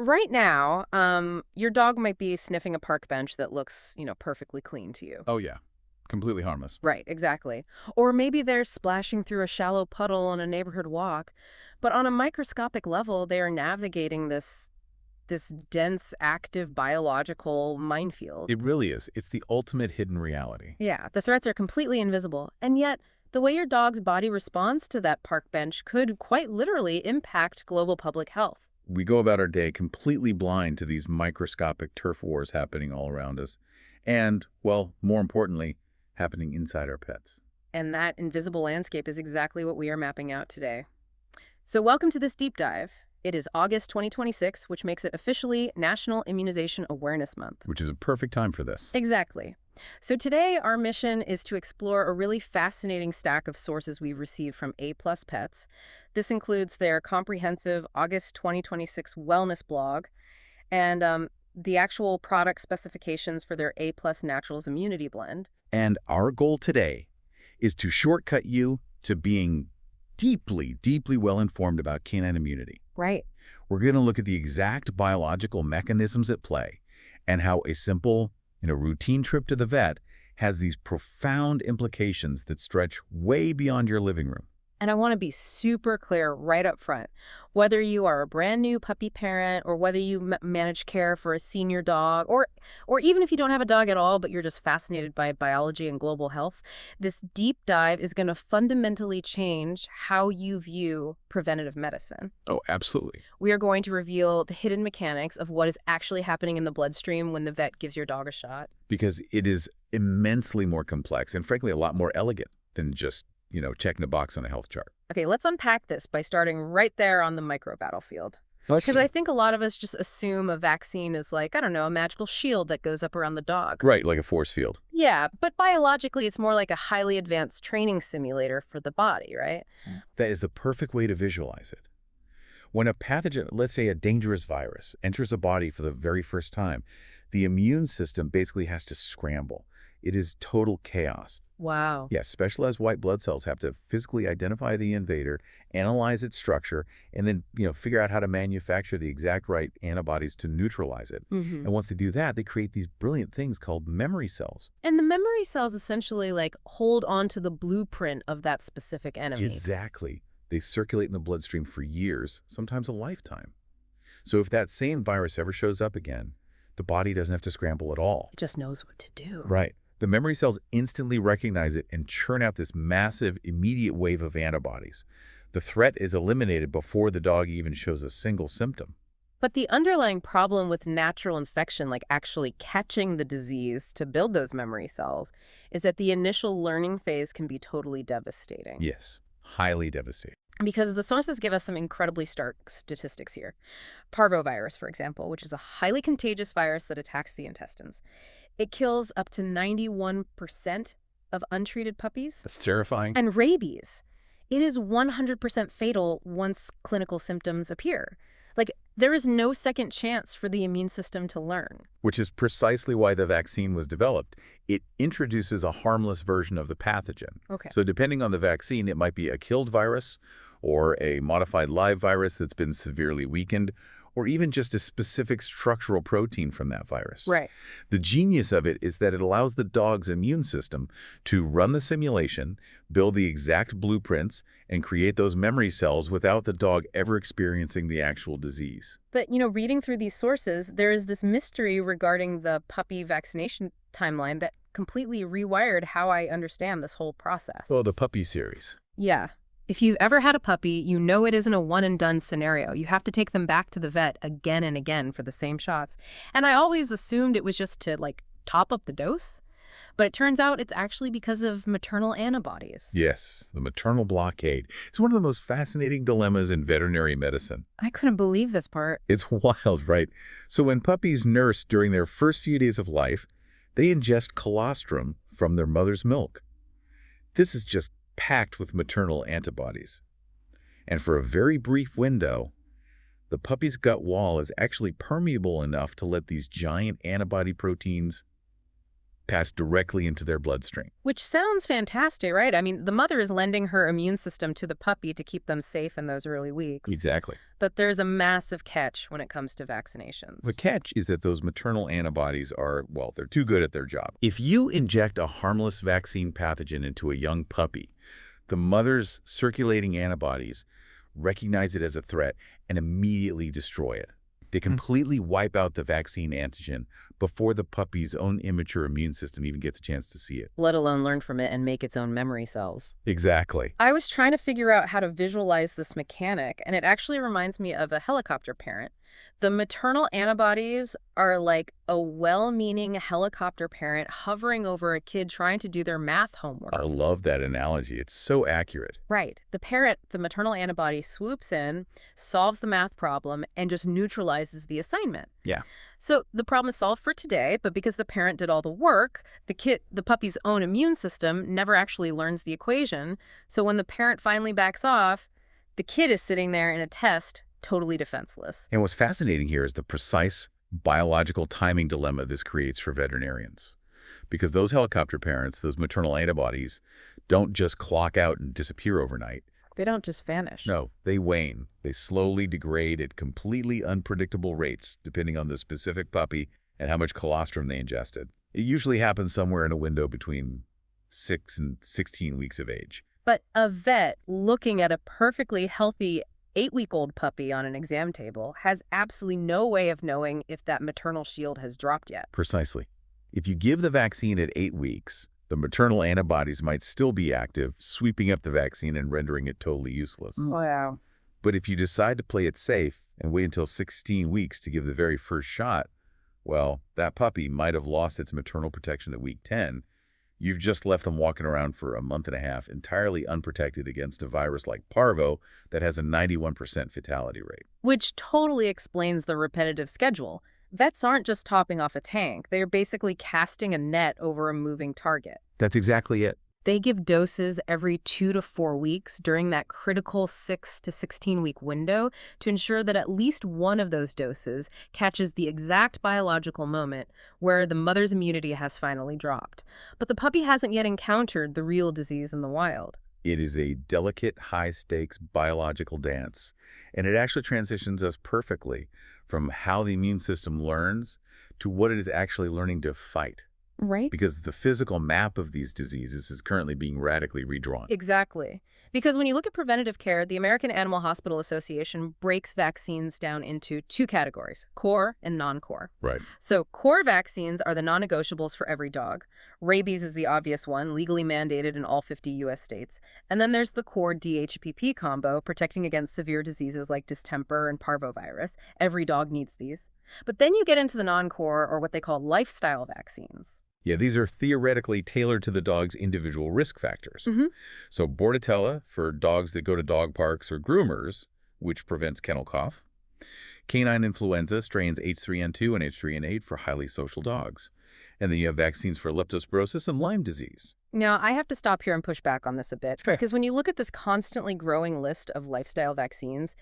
right now, your dog might be sniffing a park bench that looks, perfectly clean to you. Oh, yeah. Completely harmless. Right, exactly. Or maybe they're splashing through a shallow puddle on a neighborhood walk, but on a microscopic level, they are navigating this dense, active biological minefield. It really is. It's the ultimate hidden reality. Yeah, the threats are completely invisible, and yet the way your dog's body responds to that park bench could quite literally impact global public health. We go about our day completely blind to these microscopic turf wars happening all around us. And, well, more importantly, happening inside our pets. And that invisible landscape is exactly what we are mapping out today. So welcome to this deep dive. It is August 2026, which makes it officially National Immunization Awareness Month. Which is a perfect time for this. Exactly. So today, our mission is to explore a really fascinating stack of sources we've received from A+ Pets. This includes their comprehensive August 2026 wellness blog and the actual product specifications for their A+ Naturals Immunity Blend. And our goal today is to shortcut you to being deeply, deeply well-informed about canine immunity. Right. We're going to look at the exact biological mechanisms at play and how a simple, routine trip to the vet has these profound implications that stretch way beyond your living room. And I want to be super clear right up front. Whether you are a brand new puppy parent or whether you manage care for a senior dog or even if you don't have a dog at all, but you're just fascinated by biology and global health, this deep dive is going to fundamentally change how you view preventative medicine. Oh, absolutely. We are going to reveal the hidden mechanics of what is actually happening in the bloodstream when the vet gives your dog a shot. Because it is immensely more complex and frankly a lot more elegant than just checking a box on a health chart. Okay, let's unpack this by starting right there on the micro battlefield. Because I think a lot of us just assume a vaccine is like, I don't know, a magical shield that goes up around the dog. Right, like a force field. Yeah, but biologically, it's more like a highly advanced training simulator for the body, right? That is the perfect way to visualize it. When a pathogen, let's say a dangerous virus, enters a body for the very first time, the immune system basically has to scramble. It is total chaos. Wow. Yes, specialized white blood cells have to physically identify the invader, analyze its structure, and then, figure out how to manufacture the exact right antibodies to neutralize it. Mm-hmm. And once they do that, they create these brilliant things called memory cells. And the memory cells essentially hold on to the blueprint of that specific enemy. Exactly. They circulate in the bloodstream for years, sometimes a lifetime. So if that same virus ever shows up again, the body doesn't have to scramble at all. It just knows what to do. Right. The memory cells instantly recognize it and churn out this massive, immediate wave of antibodies. The threat is eliminated before the dog even shows a single symptom. But the underlying problem with natural infection, like actually catching the disease to build those memory cells, is that the initial learning phase can be totally devastating. Yes, highly devastating. Because the sources give us some incredibly stark statistics here. Parvovirus, for example, which is a highly contagious virus that attacks the intestines. It kills up to 91% of untreated puppies. That's terrifying. And rabies. It is 100% fatal once clinical symptoms appear. There is no second chance for the immune system to learn. Which is precisely why the vaccine was developed. It introduces a harmless version of the pathogen. Okay. So depending on the vaccine, it might be a killed virus or a modified live virus that's been severely weakened, or even just a specific structural protein from that virus. Right. The genius of it is that it allows the dog's immune system to run the simulation, build the exact blueprints, and create those memory cells without the dog ever experiencing the actual disease. But, reading through these sources, there is this mystery regarding the puppy vaccination timeline that completely rewired how I understand this whole process. Oh, the puppy series. Yeah. If you've ever had a puppy, you know it isn't a one-and-done scenario. You have to take them back to the vet again and again for the same shots. And I always assumed it was just to, top up the dose. But it turns out it's actually because of maternal antibodies. Yes, the maternal blockade. It's one of the most fascinating dilemmas in veterinary medicine. I couldn't believe this part. It's wild, right? So when puppies nurse during their first few days of life, they ingest colostrum from their mother's milk. This is just packed with maternal antibodies. And for a very brief window, the puppy's gut wall is actually permeable enough to let these giant antibody proteins passed directly into their bloodstream. Which sounds fantastic, right? I mean, the mother is lending her immune system to the puppy to keep them safe in those early weeks. Exactly. But there's a massive catch when it comes to The vaccinations. catch is that those maternal antibodies are, well, they're too good at their job. If you inject a harmless vaccine pathogen into a young puppy, the mother's circulating antibodies recognize it as a threat and immediately destroy it. They completely wipe out the vaccine antigen before the puppy's own immature immune system even gets a chance to see it. Let alone learn from it and make its own memory cells. Exactly. I was trying to figure out how to visualize this mechanic, and it actually reminds me of a helicopter parent. The maternal antibodies are like a well-meaning helicopter parent hovering over a kid trying to do their math homework. I love that analogy. It's so accurate. Right. The parent, the maternal antibody, swoops in, solves the math problem, and just neutralizes the assignment. Yeah. So the problem is solved for today, but because the parent did all the work, the puppy's own immune system never actually learns the equation. So when the parent finally backs off, the kid is sitting there in a test, totally defenseless. And what's fascinating here is the precise biological timing dilemma this creates for veterinarians. Because those helicopter parents, those maternal antibodies, don't just clock out and disappear overnight. They don't just vanish. No, they wane. They slowly degrade at completely unpredictable rates, depending on the specific puppy and how much colostrum they ingested. It usually happens somewhere in a window between 6 and 16 weeks of age. But a vet looking at a perfectly healthy 8-week-old puppy on an exam table has absolutely no way of knowing if that maternal shield has dropped yet. Precisely. If you give the vaccine at 8 weeks, the maternal antibodies might still be active, sweeping up the vaccine and rendering it totally useless. Wow. But if you decide to play it safe and wait until 16 weeks to give the very first shot, well, that puppy might have lost its maternal protection at week 10. You've just left them walking around for a month and a half, entirely unprotected against a virus like parvo that has a 91% fatality rate. Which totally explains the repetitive schedule. Vets aren't just topping off a tank. They're basically casting a net over a moving target. That's exactly it. They give doses every 2 to 4 weeks during that critical 6 to 16-week window to ensure that at least one of those doses catches the exact biological moment where the mother's immunity has finally dropped. But the puppy hasn't yet encountered the real disease in the wild. It is a delicate, high-stakes biological dance, and it actually transitions us perfectly from how the immune system learns to what it is actually learning to fight. Right? Because the physical map of these diseases is currently being radically redrawn. Exactly. Because when you look at preventative care, the American Animal Hospital Association breaks vaccines down into 2 categories, core and non-core. Right. So core vaccines are the non-negotiables for every dog. Rabies is the obvious one, legally mandated in all 50 U.S. states. And then there's the core DHPP combo, protecting against severe diseases like distemper and parvovirus. Every dog needs these. But then you get into the non-core, or what they call lifestyle vaccines. Yeah, these are theoretically tailored to the dog's individual risk factors. Mm-hmm. So Bordetella for dogs that go to dog parks or groomers, which prevents kennel cough. Canine influenza, strains H3N2 and H3N8 for highly social dogs. And then you have vaccines for leptospirosis and Lyme disease. Now, I have to stop here and push back on this a bit, because when you look at this constantly growing list of lifestyle vaccines,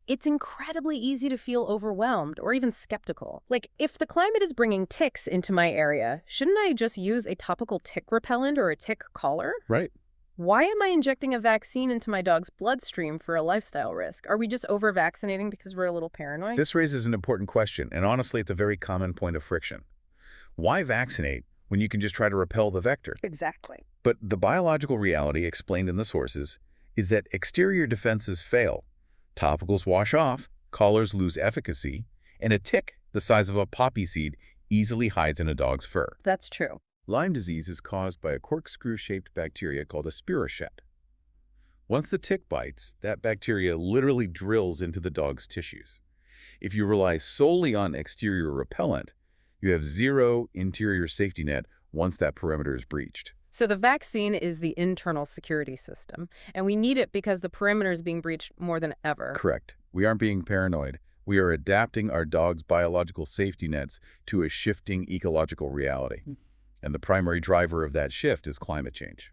it's incredibly easy to feel overwhelmed or even skeptical. Like, if the climate is bringing ticks into my area, shouldn't I just use a topical tick repellent or a tick collar? Right. Why am I injecting a vaccine into my dog's bloodstream for a lifestyle risk? Are we just over-vaccinating because we're a little paranoid? This raises an important question, and honestly, it's a very common point of friction. Why vaccinate when you can just try to repel the vector? Exactly. But the biological reality explained in the sources is that exterior defenses fail. Topicals wash off, collars lose efficacy, and a tick the size of a poppy seed easily hides in a dog's fur. That's true. Lyme disease is caused by a corkscrew-shaped bacteria called a spirochete. Once the tick bites, that bacteria literally drills into the dog's tissues. If you rely solely on exterior repellent, you have zero interior safety net once that perimeter is breached. So the vaccine is the internal security system, and we need it because the perimeter is being breached more than ever. Correct. We aren't being paranoid. We are adapting our dog's biological safety nets to a shifting ecological reality. And the primary driver of that shift is climate change.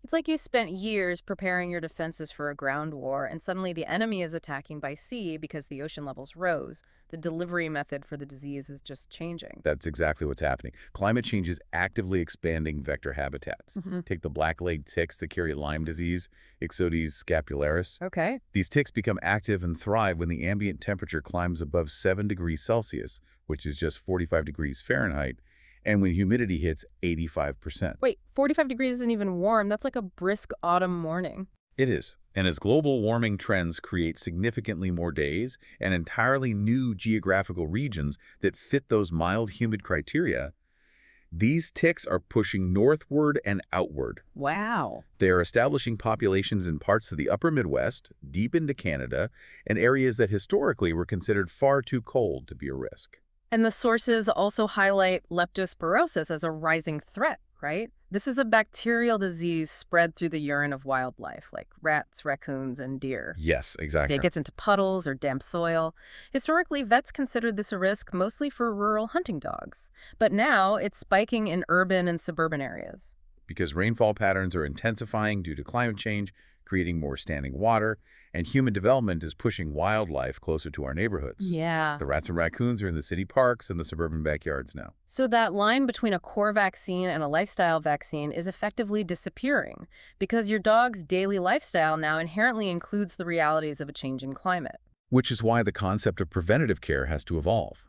It's like you spent years preparing your defenses for a ground war, and suddenly the enemy is attacking by sea because the ocean levels rose. The delivery method for the disease is just changing. That's exactly what's happening. Climate change is actively expanding vector habitats. Hmm. Take the black-legged ticks that carry Lyme disease, Ixodes scapularis. Okay. These ticks become active and thrive when the ambient temperature climbs above 7 degrees Celsius, which is just 45 degrees Fahrenheit, and when humidity hits 85%. Wait, 45 degrees isn't even warm. That's like a brisk autumn morning. It is. And as global warming trends create significantly more days and entirely new geographical regions that fit those mild humid criteria, these ticks are pushing northward and outward. Wow. They are establishing populations in parts of the upper Midwest, deep into Canada, and areas that historically were considered far too cold to be a risk. And the sources also highlight leptospirosis as a rising threat, right? This is a bacterial disease spread through the urine of wildlife, like rats, raccoons, and deer. Yes, exactly. It gets into puddles or damp soil. Historically, vets considered this a risk mostly for rural hunting dogs. But now it's spiking in urban and suburban areas. Because rainfall patterns are intensifying due to climate change, creating more standing water, and human development is pushing wildlife closer to our neighborhoods. Yeah. The rats and raccoons are in the city parks and the suburban backyards now. So that line between a core vaccine and a lifestyle vaccine is effectively disappearing because your dog's daily lifestyle now inherently includes the realities of a changing climate. Which is why the concept of preventative care has to evolve.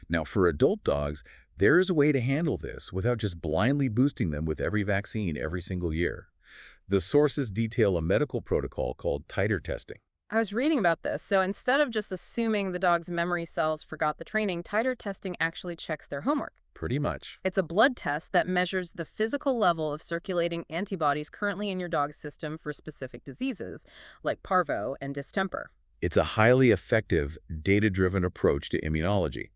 Now, for adult dogs, there is a way to handle this without just blindly boosting them with every vaccine every single year. The sources detail a medical protocol called titer testing. I was reading about this. So instead of just assuming the dog's memory cells forgot the training, titer testing actually checks their homework. Pretty much. It's a blood test that measures the physical level of circulating antibodies currently in your dog's system for specific diseases, like parvo and distemper. It's a highly effective, data-driven approach to immunology.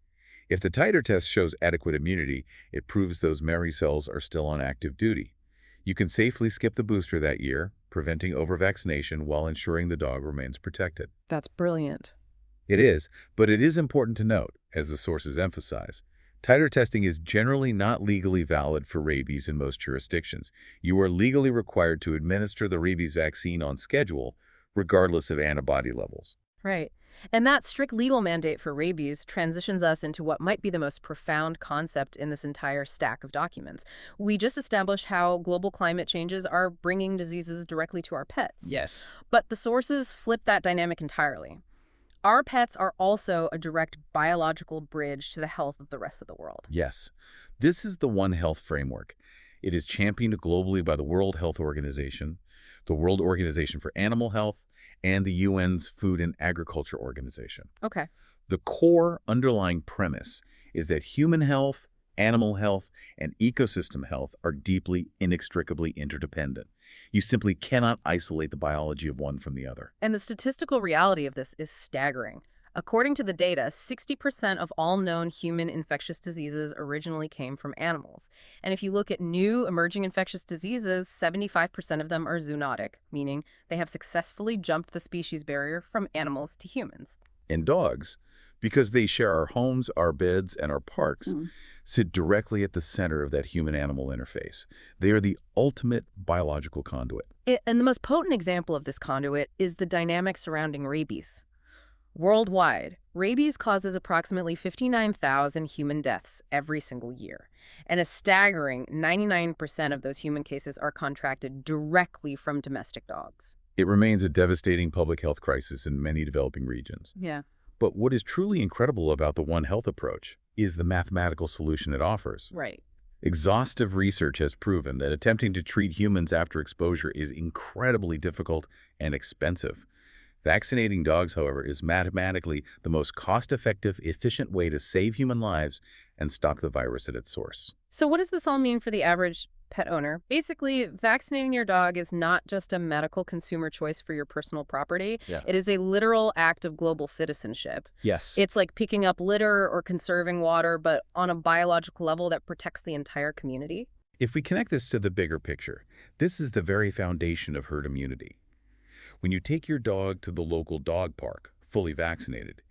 If the titer test shows adequate immunity, it proves those memory cells are still on active duty. You can safely skip the booster that year, preventing overvaccination while ensuring the dog remains protected. That's brilliant. It is, but it is important to note, as the sources emphasize, titer testing is generally not legally valid for rabies in most jurisdictions. You are legally required to administer the rabies vaccine on schedule, regardless of antibody levels. Right. And that strict legal mandate for rabies transitions us into what might be the most profound concept in this entire stack of documents. We just established how global climate changes are bringing diseases directly to our pets. Yes. But the sources flip that dynamic entirely. Our pets are also a direct biological bridge to the health of the rest of the world. Yes. This is the One Health framework. It is championed globally by the World Health Organization, the World Organization for Animal Health, and the UN's Food and Agriculture Organization. Okay. The core underlying premise is that human health, animal health, and ecosystem health are deeply, inextricably interdependent. You simply cannot isolate the biology of one from the other. And the statistical reality of this is staggering. According to the data, 60% of all known human infectious diseases originally came from animals. And if you look at new emerging infectious diseases, 75% of them are zoonotic, meaning they have successfully jumped the species barrier from animals to humans. And dogs, because they share our homes, our beds, and our parks, sit directly at the center of that human-animal interface. They are the ultimate biological conduit. And the most potent example of this conduit is the dynamic surrounding rabies. Worldwide, rabies causes approximately 59,000 human deaths every single year. And a staggering 99% of those human cases are contracted directly from domestic dogs. It remains a devastating public health crisis in many developing regions. Yeah. But what is truly incredible about the One Health approach is the mathematical solution it offers. Right. Exhaustive research has proven that attempting to treat humans after exposure is incredibly difficult and expensive. Vaccinating dogs, however, is mathematically the most cost-effective, efficient way to save human lives and stop the virus at its source. So what does this all mean for the average pet owner? Basically, vaccinating your dog is not just a medical consumer choice for your personal property. Yeah. It is a literal act of global citizenship. Yes. It's like picking up litter or conserving water, but on a biological level that protects the entire community. If we connect this to the bigger picture, this is the very foundation of herd immunity. When you take your dog to the local dog park, fully vaccinated,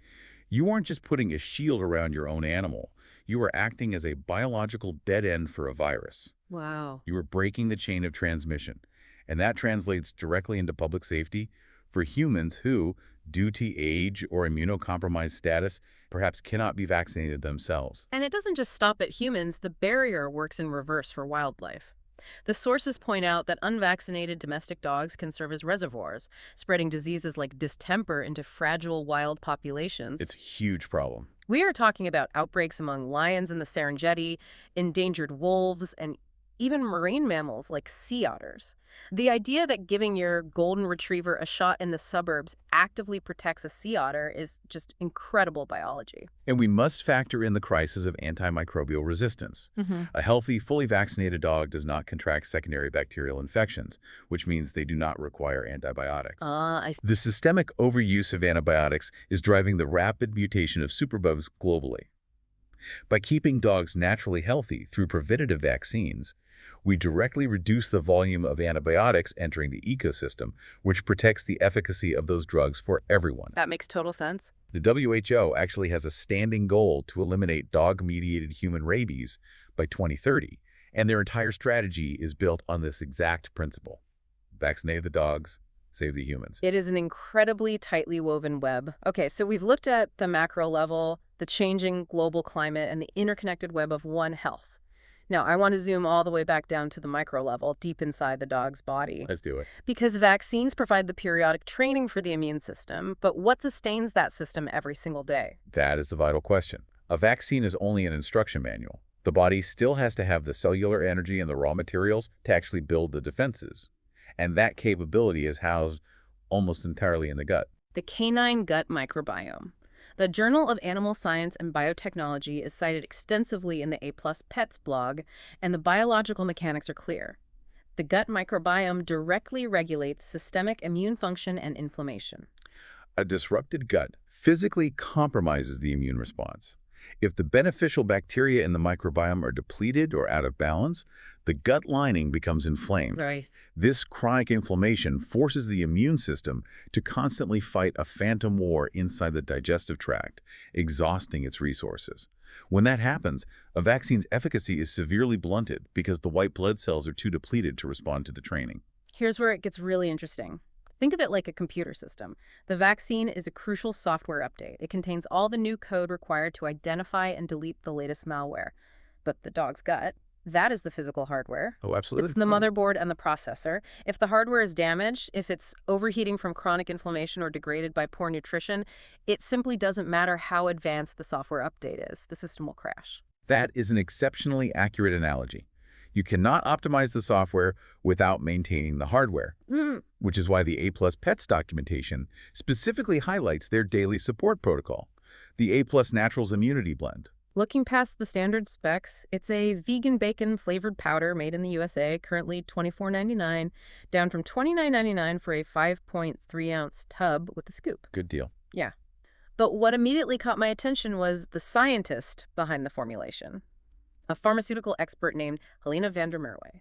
you aren't just putting a shield around your own animal. You are acting as a biological dead end for a virus. Wow. You are breaking the chain of transmission. And that translates directly into public safety for humans who, due to age or immunocompromised status, perhaps cannot be vaccinated themselves. And it doesn't just stop at humans, the barrier works in reverse for wildlife. The sources point out that unvaccinated domestic dogs can serve as reservoirs, spreading diseases like distemper into fragile wild populations. It's a huge problem. We are talking about outbreaks among lions in the Serengeti, endangered wolves, and even marine mammals like sea otters. The idea that giving your golden retriever a shot in the suburbs actively protects a sea otter is just incredible biology. And we must factor in the crisis of antimicrobial resistance. A healthy, fully vaccinated dog does not contract secondary bacterial infections, which means they do not require antibiotics. The systemic overuse of antibiotics is driving the rapid mutation of superbugs globally. By keeping dogs naturally healthy through preventative vaccines, we directly reduce the volume of antibiotics entering the ecosystem, which protects the efficacy of those drugs for everyone. That makes total sense. The WHO actually has a standing goal to eliminate dog-mediated human rabies by 2030, and their entire strategy is built on this exact principle. Vaccinate the dogs, save the humans. It is an incredibly tightly woven web. Okay, so we've looked at the macro level, the changing global climate, and the interconnected web of One Health. Now, I want to zoom all the way back down to the micro level, deep inside the dog's body. Let's do it. Because vaccines provide the periodic training for the immune system, but what sustains that system every single day? That is the vital question. A vaccine is only an instruction manual. The body still has to have the cellular energy and the raw materials to actually build the defenses. And that capability is housed almost entirely in the gut. The canine gut microbiome. The Journal of Animal Science and Biotechnology is cited extensively in the A+ Pets blog, and the biological mechanics are clear. The gut microbiome directly regulates systemic immune function and inflammation. A disrupted gut physically compromises the immune response. If the beneficial bacteria in the microbiome are depleted or out of balance, the gut lining becomes inflamed. Right. This chronic inflammation forces the immune system to constantly fight a phantom war inside the digestive tract, exhausting its resources. When that happens, a vaccine's efficacy is severely blunted because the white blood cells are too depleted to respond to the training. Here's where it gets really interesting. Think of it like a computer system. The vaccine is a crucial software update. It contains all the new code required to identify and delete the latest malware. But the dog's gut, that is the physical hardware. Oh, absolutely. It's the motherboard and the processor. If the hardware is damaged, if it's overheating from chronic inflammation or degraded by poor nutrition, it simply doesn't matter how advanced the software update is. The system will crash. That is an exceptionally accurate analogy. You cannot optimize the software without maintaining the hardware, which is why the A+ Pets documentation specifically highlights their daily support protocol, the A+ Naturals Immunity Blend. Looking past the standard specs, it's a vegan bacon flavored powder made in the USA, currently $24.99, down from $29.99 for a 5.3-ounce tub with a scoop. Good deal. Yeah. But what immediately caught my attention was the scientist behind the formulation, a pharmaceutical expert named Helena van der Merwe.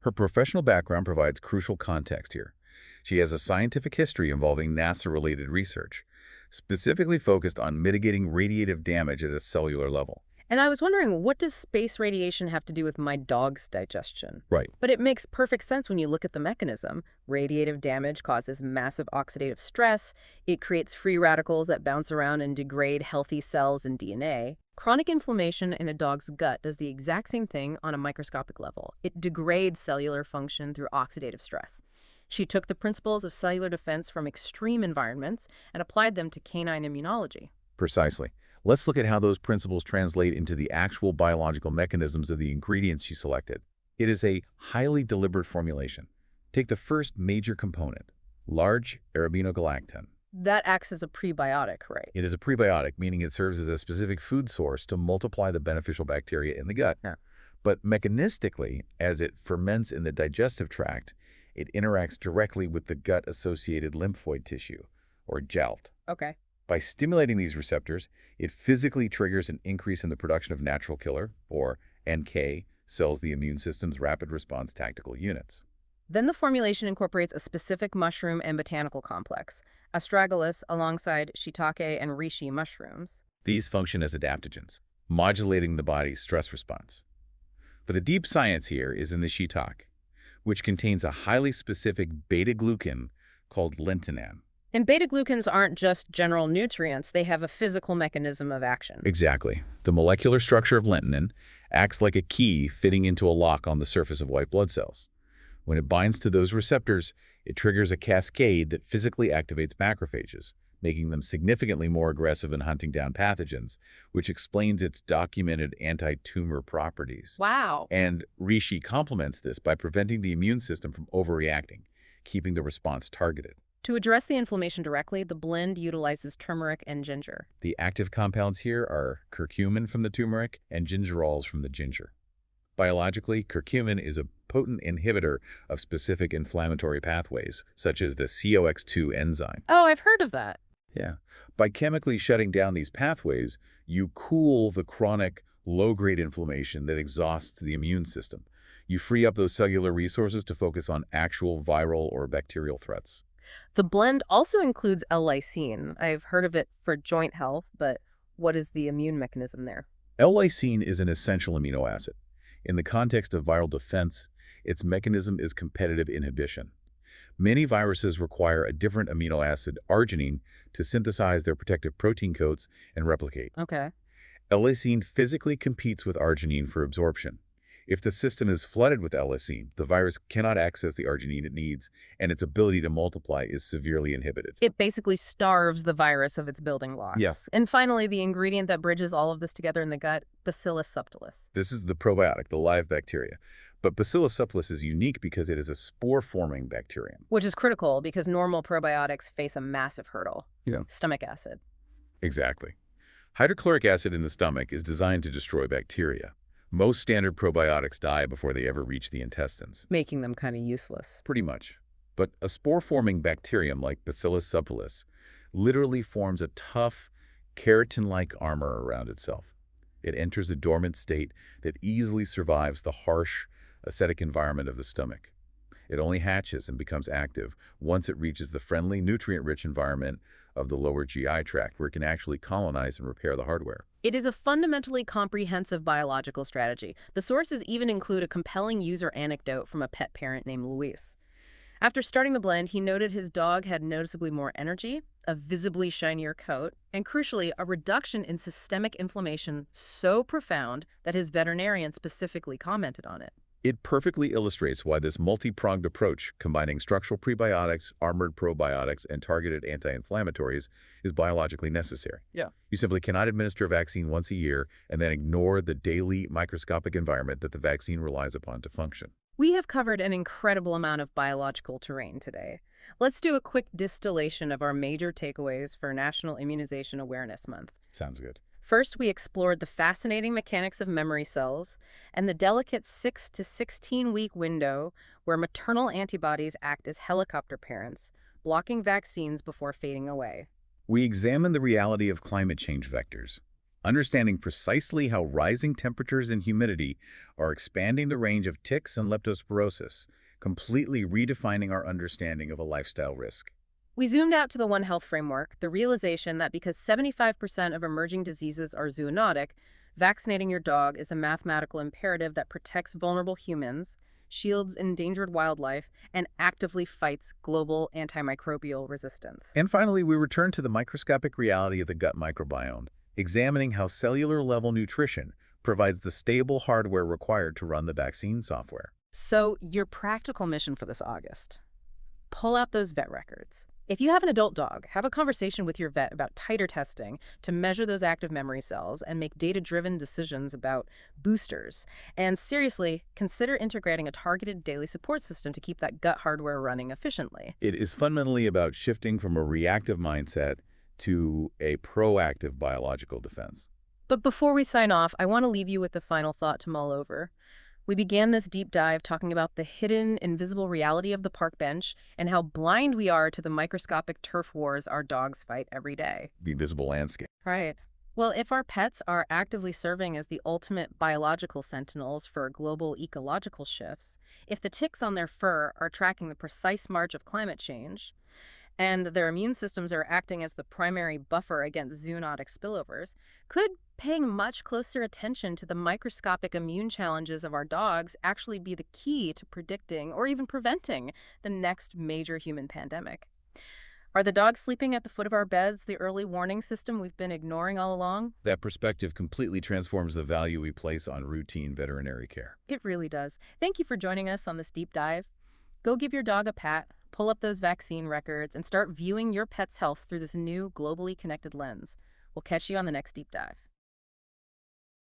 Her professional background provides crucial context here. She has a scientific history involving NASA-related research, specifically focused on mitigating radiative damage at a cellular level. And I was wondering, what does space radiation have to do with my dog's digestion? Right. But it makes perfect sense when you look at the mechanism. Radiative damage causes massive oxidative stress. It creates free radicals that bounce around and degrade healthy cells and DNA. Chronic inflammation in a dog's gut does the exact same thing on a microscopic level. It degrades cellular function through oxidative stress. She took the principles of cellular defense from extreme environments and applied them to canine immunology. Precisely. Let's look at how those principles translate into the actual biological mechanisms of the ingredients she selected. It is a highly deliberate formulation. Take the first major component, large arabinogalactan. That acts as a prebiotic, right? It is a prebiotic, meaning it serves as a specific food source to multiply the beneficial bacteria in the gut. Yeah. But mechanistically, as it ferments in the digestive tract, it interacts directly with the gut-associated lymphoid tissue, or GALT. Okay. By stimulating these receptors, it physically triggers an increase in the production of natural killer, or NK, cells, the immune system's rapid response tactical units. Then the formulation incorporates a specific mushroom and botanical complex, astragalus alongside shiitake and reishi mushrooms. These function as adaptogens, modulating the body's stress response. But the deep science here is in the shiitake, which contains a highly specific beta-glucan called lentinan. And beta-glucans aren't just general nutrients, they have a physical mechanism of action. Exactly. The molecular structure of lentinan acts like a key fitting into a lock on the surface of white blood cells. When it binds to those receptors, it triggers a cascade that physically activates macrophages, making them significantly more aggressive in hunting down pathogens, which explains its documented anti-tumor properties. Wow. And reishi complements this by preventing the immune system from overreacting, keeping the response targeted. To address the inflammation directly, the blend utilizes turmeric and ginger. The active compounds here are curcumin from the turmeric and gingerols from the ginger. Biologically, curcumin is a potent inhibitor of specific inflammatory pathways, such as the COX-2 enzyme. Oh, I've heard of that. Yeah. By chemically shutting down these pathways, you cool the chronic, low-grade inflammation that exhausts the immune system. You free up those cellular resources to focus on actual viral or bacterial threats. The blend also includes L-lysine. I've heard of it for joint health, but what is the immune mechanism there? L-lysine is an essential amino acid. In the context of viral defense, its mechanism is competitive inhibition. Many viruses require a different amino acid, arginine, to synthesize their protective protein coats and replicate. Okay. L-lysine physically competes with arginine for absorption. If the system is flooded with L-lysine, the virus cannot access the arginine it needs, and its ability to multiply is severely inhibited. It basically starves the virus of its building blocks. Yeah. And finally, the ingredient that bridges all of this together in the gut, Bacillus subtilis. This is the probiotic, the live bacteria. But Bacillus subtilis is unique because it is a spore-forming bacterium. Which is critical because normal probiotics face a massive hurdle. Yeah. Stomach acid. Exactly. Hydrochloric acid in the stomach is designed to destroy bacteria. Most standard probiotics die before they ever reach the intestines. Making them kind of useless. Pretty much. But a spore-forming bacterium like Bacillus subtilis literally forms a tough, keratin-like armor around itself. It enters a dormant state that easily survives the harsh, acidic environment of the stomach. It only hatches and becomes active once it reaches the friendly, nutrient-rich environment of the lower GI tract, where it can actually colonize and repair the hardware. It is a fundamentally comprehensive biological strategy. The sources even include a compelling user anecdote from a pet parent named Luis. After starting the blend, he noted his dog had noticeably more energy, a visibly shinier coat, and crucially, a reduction in systemic inflammation so profound that his veterinarian specifically commented on it. It perfectly illustrates why this multi-pronged approach, combining structural prebiotics, armored probiotics, and targeted anti-inflammatories, is biologically necessary. Yeah. You simply cannot administer a vaccine once a year and then ignore the daily microscopic environment that the vaccine relies upon to function. We have covered an incredible amount of biological terrain today. Let's do a quick distillation of our major takeaways for National Immunization Awareness Month. Sounds good. First, we explored the fascinating mechanics of memory cells and the delicate 6 to 16-week window where maternal antibodies act as helicopter parents, blocking vaccines before fading away. We examined the reality of climate change vectors, understanding precisely how rising temperatures and humidity are expanding the range of ticks and leptospirosis, completely redefining our understanding of a lifestyle risk. We zoomed out to the One Health framework, the realization that because 75% of emerging diseases are zoonotic, vaccinating your dog is a mathematical imperative that protects vulnerable humans, shields endangered wildlife, and actively fights global antimicrobial resistance. And finally, we return to the microscopic reality of the gut microbiome, examining how cellular-level nutrition provides the stable hardware required to run the vaccine software. So, your practical mission for this August: pull out those vet records. If you have an adult dog, have a conversation with your vet about titer testing to measure those active memory cells and make data-driven decisions about boosters. And seriously, consider integrating a targeted daily support system to keep that gut hardware running efficiently. It is fundamentally about shifting from a reactive mindset to a proactive biological defense. But before we sign off, I want to leave you with a final thought to mull over. We began this deep dive talking about the hidden, invisible reality of the park bench and how blind we are to the microscopic turf wars our dogs fight every day. The invisible landscape. Right. Well, if our pets are actively serving as the ultimate biological sentinels for global ecological shifts, if the ticks on their fur are tracking the precise march of climate change, and their immune systems are acting as the primary buffer against zoonotic spillovers, could paying much closer attention to the microscopic immune challenges of our dogs actually be the key to predicting or even preventing the next major human pandemic. Are the dogs sleeping at the foot of our beds the early warning system we've been ignoring all along? That perspective completely transforms the value we place on routine veterinary care. It really does. Thank you for joining us on this deep dive. Go give your dog a pat, pull up those vaccine records, and start viewing your pet's health through this new globally connected lens. We'll catch you on the next deep dive.